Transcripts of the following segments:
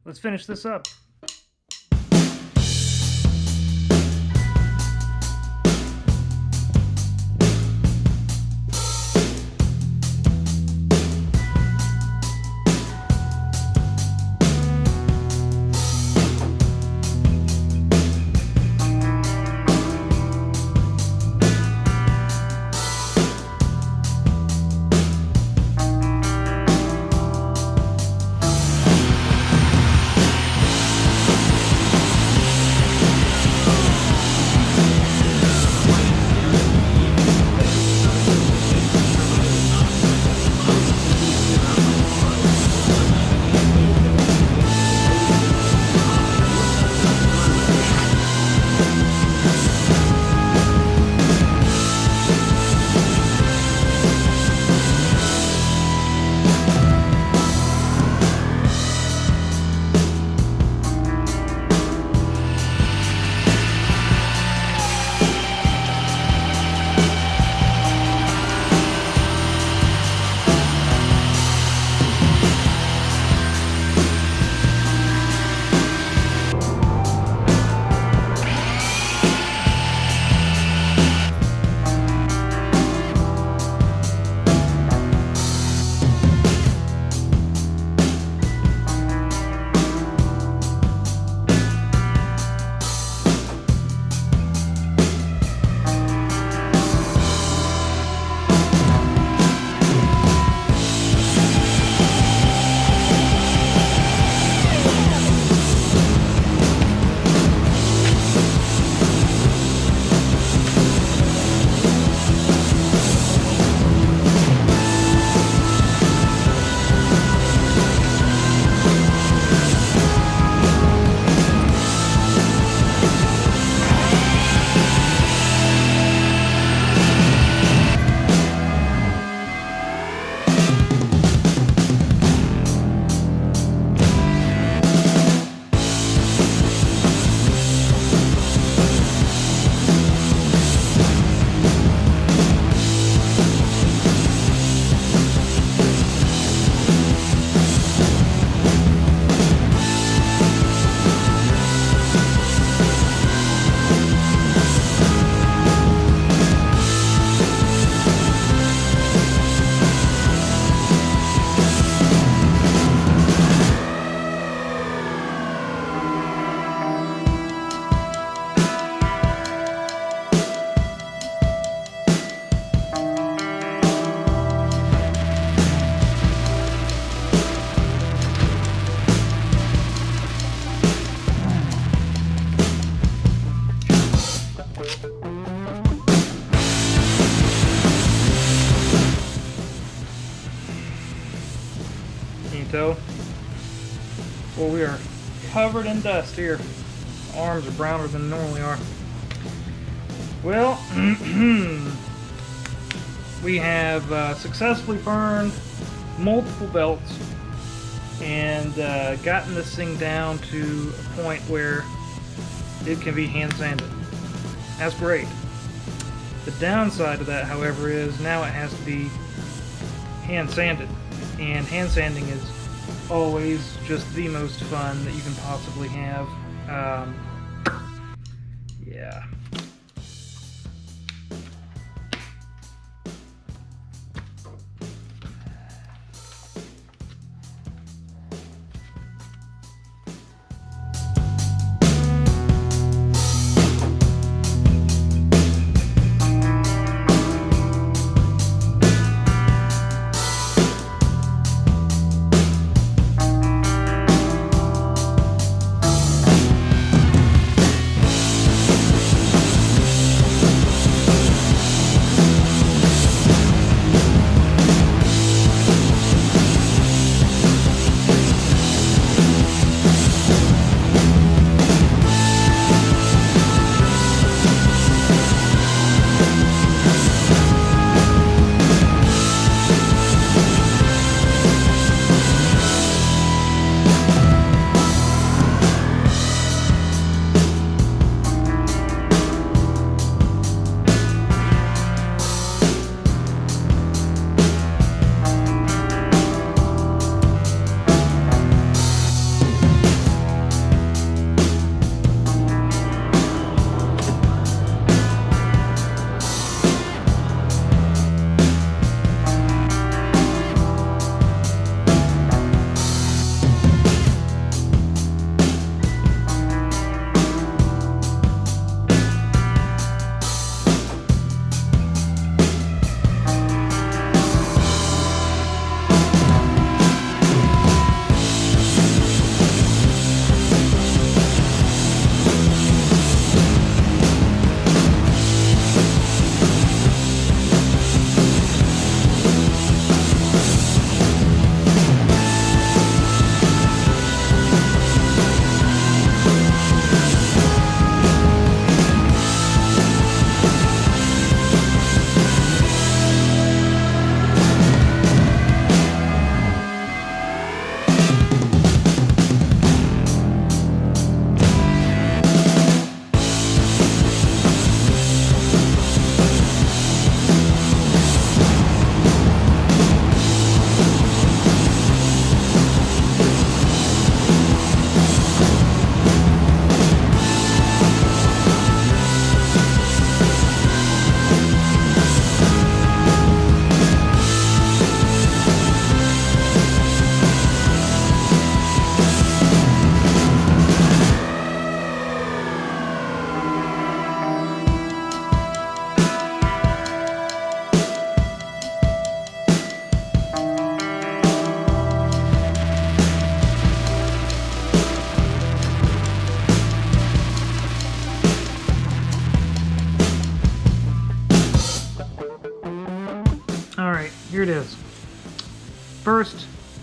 let's finish this up. Tell? Well, we are covered in dust here. My arms are browner than they normally are. Well, we have successfully burned multiple belts and gotten this thing down to a point where it can be hand sanded. That's great. The downside of that, however, is now it has to be hand sanded, and hand sanding is always just the most fun that you can possibly have. Yeah.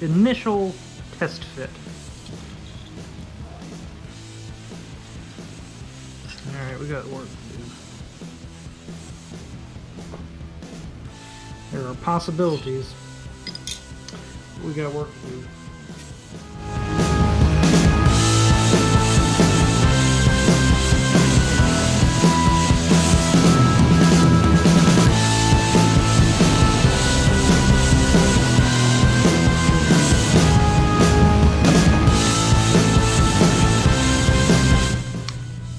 initial test fit. Alright, we got work to do. There are possibilities. We got work to do.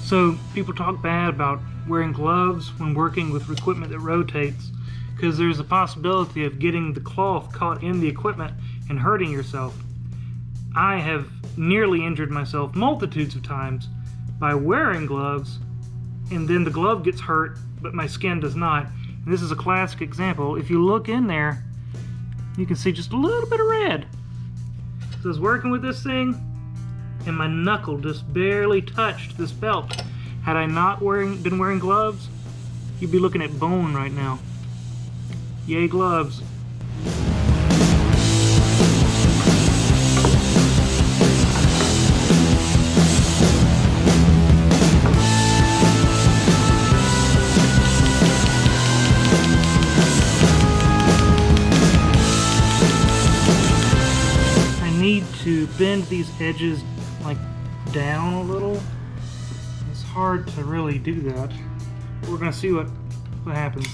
So people talk bad about wearing gloves when working with equipment that rotates because there's a possibility of getting the cloth caught in the equipment and hurting yourself. I have nearly injured myself multitudes of times by wearing gloves, and then the glove gets hurt but my skin does not. And this is a classic example. If you look in there, you can see just a little bit of red. So I was working with this thing and my knuckle just barely touched this belt. Had I not been wearing gloves, you'd be looking at bone right now. Yay, gloves. I need to bend these edges like down a little. It's hard to really do that. We're gonna see what happens.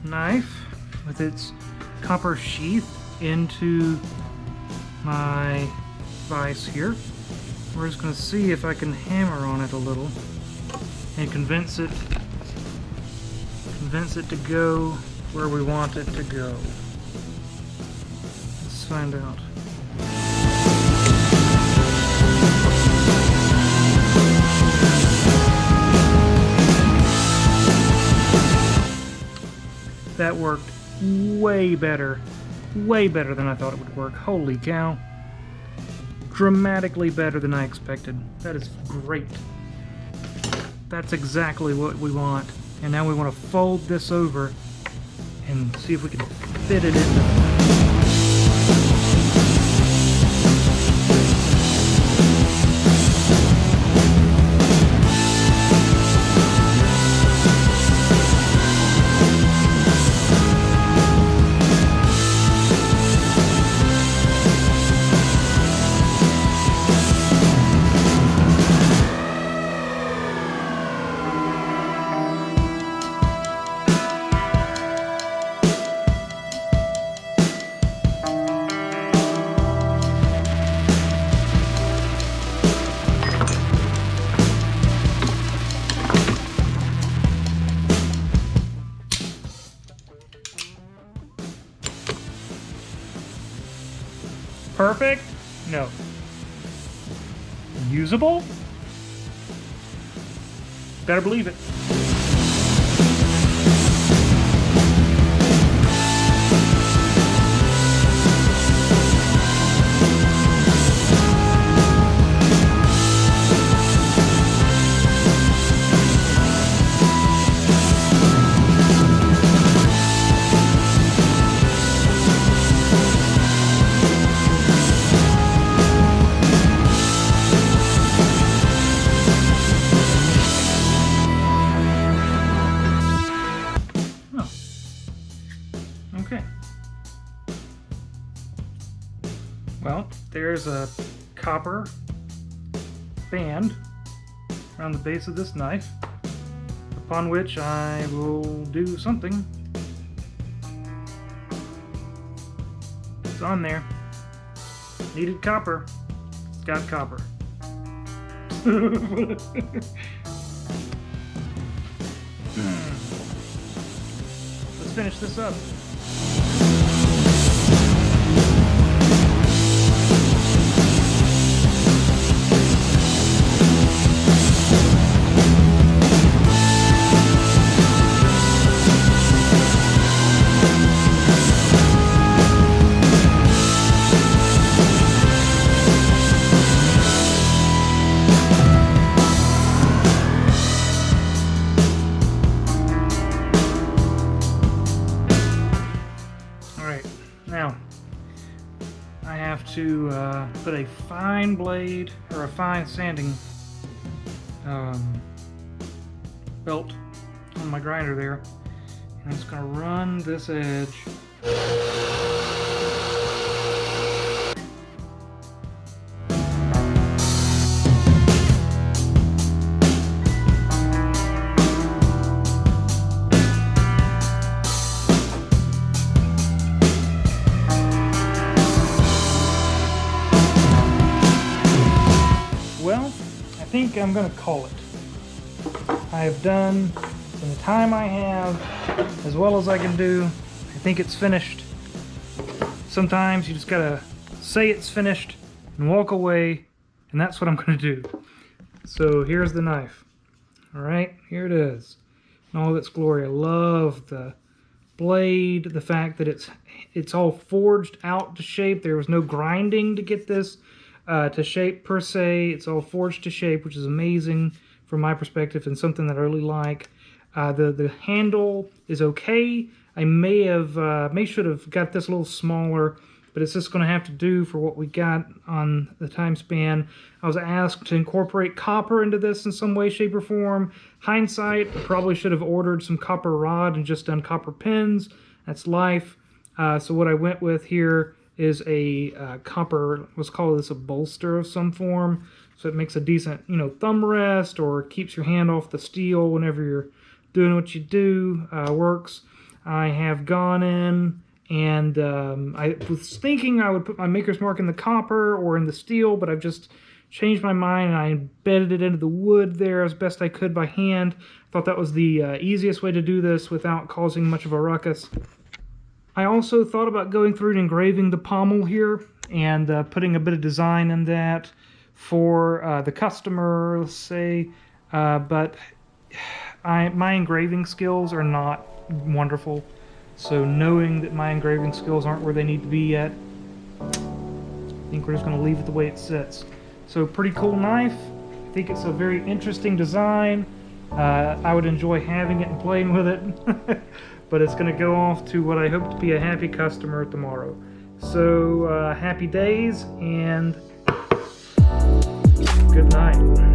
Knife with its copper sheath into my vise here. We're just going to see if I can hammer on it a little and convince it to go where we want it to go. Let's find out. That worked way better than I thought it would work. Holy cow. Dramatically better than I expected. That is great. That's exactly what we want. And now we want to fold this over and see if we can fit it into there. Perfect? No. Usable? Better believe it. Okay. Well, there's a copper band around the base of this knife, upon which I will do something. It's on there. Needed copper. It's got copper. Let's finish this up. to put a fine blade or a fine sanding belt on my grinder there, and I'm just going to run this edge. Well, I think I'm going to call it. I have done in the time I have as well as I can do. I think it's finished. Sometimes you just gotta say it's finished and walk away, and that's what I'm going to do. So here's the knife. Alright, here it is in all of its glory. I love the blade, the fact that it's all forged out to shape. There was no grinding to get this to shape per se. It's all forged to shape, which is amazing from my perspective and something that I really like. The handle is okay. I may should have got this a little smaller, but it's just going to have to do for what we got on the time span. I was asked to incorporate copper into this in some way, shape, or form. Hindsight, I probably should have ordered some copper rod and just done copper pins. That's life. So what I went with here is a copper, let's call this a bolster of some form. So it makes a decent, thumb rest, or keeps your hand off the steel whenever you're doing what you do. Works. I have gone in and I was thinking I would put my maker's mark in the copper or in the steel, but I've just changed my mind and I embedded it into the wood there as best I could by hand. Thought that was the easiest way to do this without causing much of a ruckus. I also thought about going through and engraving the pommel here and putting a bit of design in that for the customer, let's say, but my engraving skills are not wonderful, so knowing that my engraving skills aren't where they need to be yet, I think we're just going to leave it the way it sits. So pretty cool knife. I think it's a very interesting design. I would enjoy having it and playing with it. But it's going to go off to what I hope to be a happy customer tomorrow. So happy days and good night.